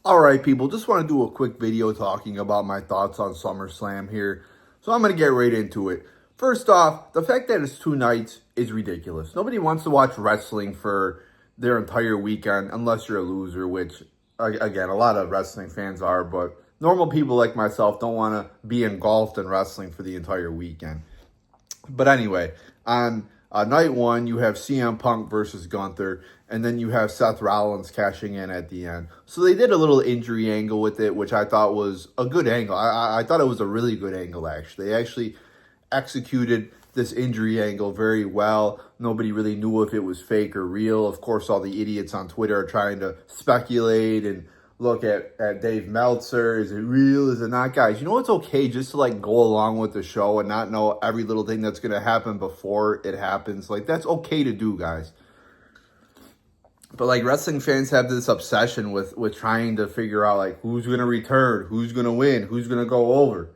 All right, people, just want to do a quick video talking about my thoughts on SummerSlam here. So I'm going to get right into it. First off, the fact that it's 2 nights is ridiculous. Nobody wants to watch wrestling for their entire weekend unless you're a loser, which, again, a lot of wrestling fans are, but normal people like myself don't want to be engulfed in wrestling for the entire weekend. But anyway, on night one, you have CM Punk versus Gunther, and then you have Seth Rollins cashing in at the end. So they did a little injury angle with it, which I thought was a good angle. I thought it was a really good angle, actually. They actually executed this injury angle very well. Nobody really knew if it was fake or real. Of course, all the idiots on Twitter are trying to speculate and look at Dave Meltzer. Is it real? Is it not? Guys, you know it's okay just to go along with the show and not know every little thing that's going to happen before it happens. That's okay to do, guys. But wrestling fans have this obsession with trying to figure out who's going to return, who's going to win, who's going to go over.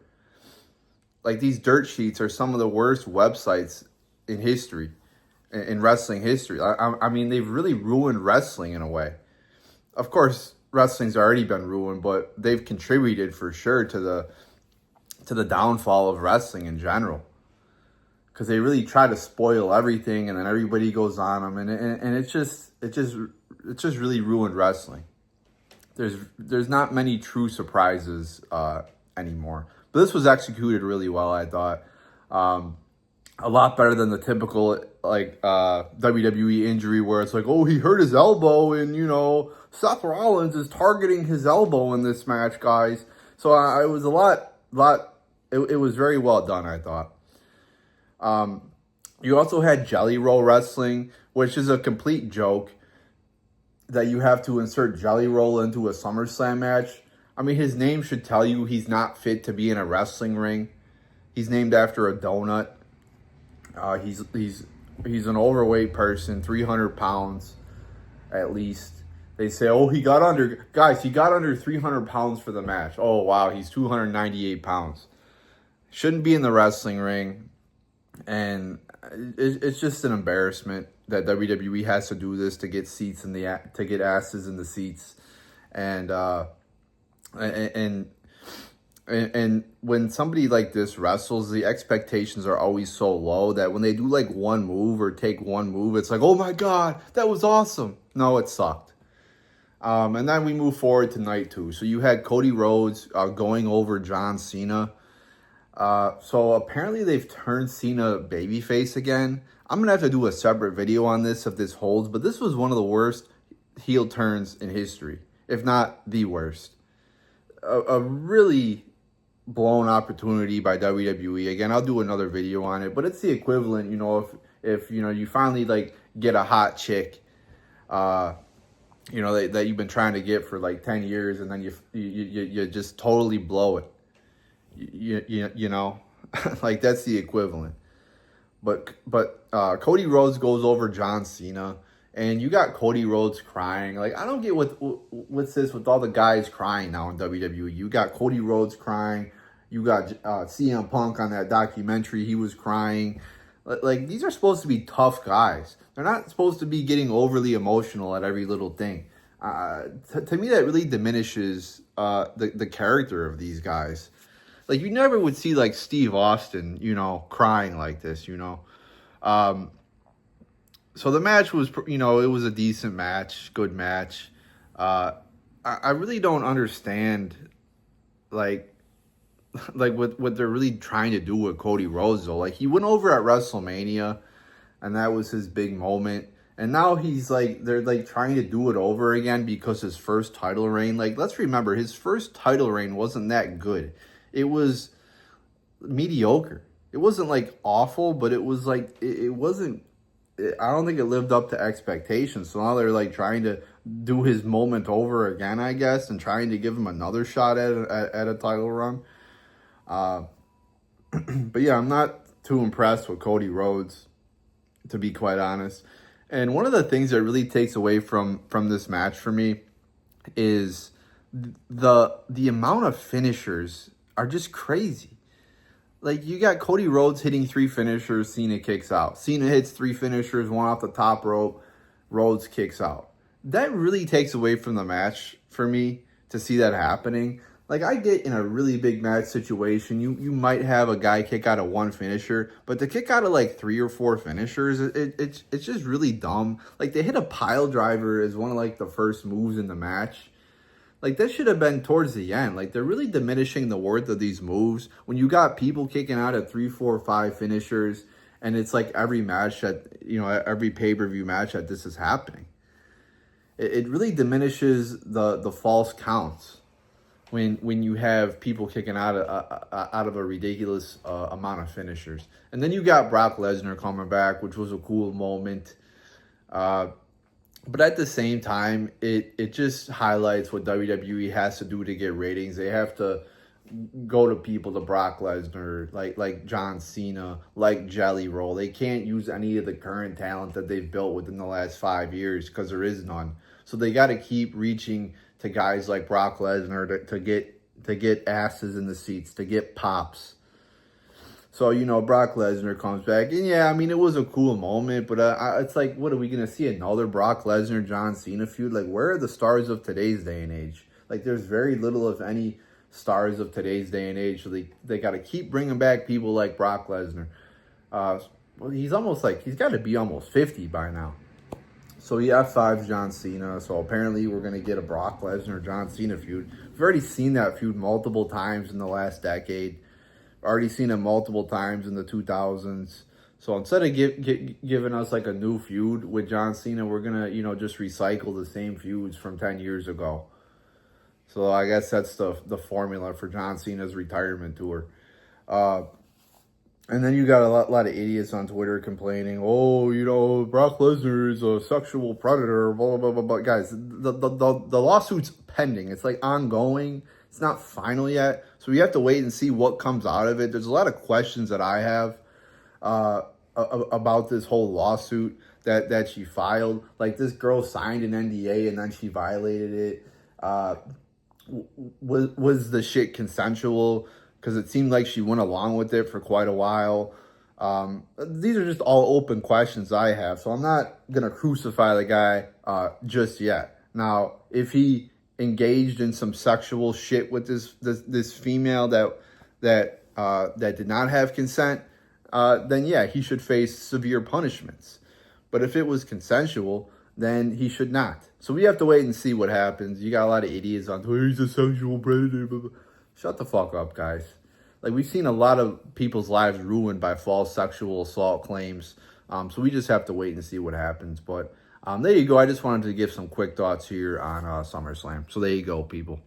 These dirt sheets are some of the worst websites in history, in wrestling history. I mean, they've really ruined wrestling in a way. Of course, wrestling's already been ruined, but they've contributed for sure to the downfall of wrestling in general. Because they really try to spoil everything, and then everybody goes on them, and it just really ruined wrestling. There's not many true surprises anymore. But this was executed really well, I thought. A lot better than the typical WWE injury where it's oh, he hurt his elbow, and Seth Rollins is targeting his elbow in this match, guys. So it was it was very well done, I thought. You also had Jelly Roll Wrestling, which is a complete joke that you have to insert Jelly Roll into a SummerSlam match. I mean, his name should tell you he's not fit to be in a wrestling ring. He's named after a donut. He's an overweight person, 300 pounds at least. They say, oh, he got under 300 pounds for the match. Oh, wow, he's 298 pounds. Shouldn't be in the wrestling ring. And it's just an embarrassment that WWE has to do this to get seats to get asses in the seats. And when somebody like this wrestles, the expectations are always so low that when they do one move or take one move, it's oh my God, that was awesome. No, it sucked. And then we move forward to night two. So you had Cody Rhodes going over John Cena. So apparently they've turned Cena babyface again. I'm going to have to do a separate video on this if this holds, but this was one of the worst heel turns in history, if not the worst. A really blown opportunity by WWE. Again, I'll do another video on it, but it's the equivalent, if you finally get a hot chick, that you've been trying to get for 10 years, and then you just totally blow it. That's the equivalent. But Cody Rhodes goes over John Cena, and you got Cody Rhodes crying. I don't get what's this with all the guys crying now in WWE. You got Cody Rhodes crying. You got CM Punk on that documentary. He was crying. These are supposed to be tough guys. They're not supposed to be getting overly emotional at every little thing. To me, that really diminishes the character of these guys. You never would see Steve Austin, crying like this, So the match was, it was a decent match, good match. I really don't understand, what they're really trying to do with Cody Rhodes, though. He went over at WrestleMania, and that was his big moment. And now he's, they're, trying to do it over again because his first title reign. Let's remember, his first title reign wasn't that good. It was mediocre. It wasn't, awful, but it was, it wasn't... I don't think it lived up to expectations. So now they're trying to do his moment over again, I guess, and trying to give him another shot at a title run. But yeah, I'm not too impressed with Cody Rhodes, to be quite honest. And one of the things that really takes away from this match for me is the amount of finishers are just crazy. You got Cody Rhodes hitting 3 finishers, Cena kicks out. Cena hits 3 finishers, 1 off the top rope, Rhodes kicks out. That really takes away from the match for me to see that happening. Like, I get in a really big match situation, you might have a guy kick out of one finisher, but to kick out of like 3 or 4 finishers, it's just really dumb. Like, they hit a pile driver as one of like the first moves in the match. Like, that should have been towards the end. Like, they're really diminishing the worth of these moves when you got people kicking out at 3, 4, 5 finishers, and it's like every match that, every pay-per-view match that this is happening. It really diminishes the false counts when you have people kicking out of a ridiculous amount of finishers. And then you got Brock Lesnar coming back, which was a cool moment. But at the same time, it just highlights what WWE has to do to get ratings. They have to go to people to Brock Lesnar, like John Cena, like Jelly Roll. They can't use any of the current talent that they've built within the last 5 years because there is none. So they got to keep reaching to guys like Brock Lesnar to get asses in the seats, to get pops. So, Brock Lesnar comes back. And yeah, I mean, it was a cool moment, but it's like, what are we going to see? Another Brock Lesnar, John Cena feud? Like, where are the stars of today's day and age? Like, there's very little, if any, stars of today's day and age. So they got to keep bringing back people like Brock Lesnar. Well, he's got to be almost 50 by now. So he F5's John Cena. So apparently we're going to get a Brock Lesnar, John Cena feud. We've already seen that feud multiple times in the last decade. Already seen it multiple times in the 2000s. So instead of giving us like a new feud with John Cena, we're going to, just recycle the same feuds from 10 years ago. So I guess that's the formula for John Cena's retirement tour. And then you got a lot of idiots on Twitter complaining, Brock Lesnar is a sexual predator, blah, blah, blah, blah. Guys, the lawsuit's pending. It's like ongoing. It's not final yet. So we have to wait and see what comes out of it. There's a lot of questions that I have about this whole lawsuit that she filed. Like, this girl signed an NDA and then she violated it. Was the shit consensual? Because it seemed like she went along with it for quite a while. These are just all open questions I have. So I'm not going to crucify the guy just yet. Now, if he engaged in some sexual shit with this female that did not have consent, then yeah, he should face severe punishments. But if it was consensual, then he should not. So we have to wait and see what happens. You got a lot of idiots on Twitter. He's a sexual predator. Blah, blah. Shut the fuck up, guys. Like, we've seen a lot of people's lives ruined by false sexual assault claims. So we just have to wait and see what happens. But there you go. I just wanted to give some quick thoughts here on SummerSlam. So there you go, people.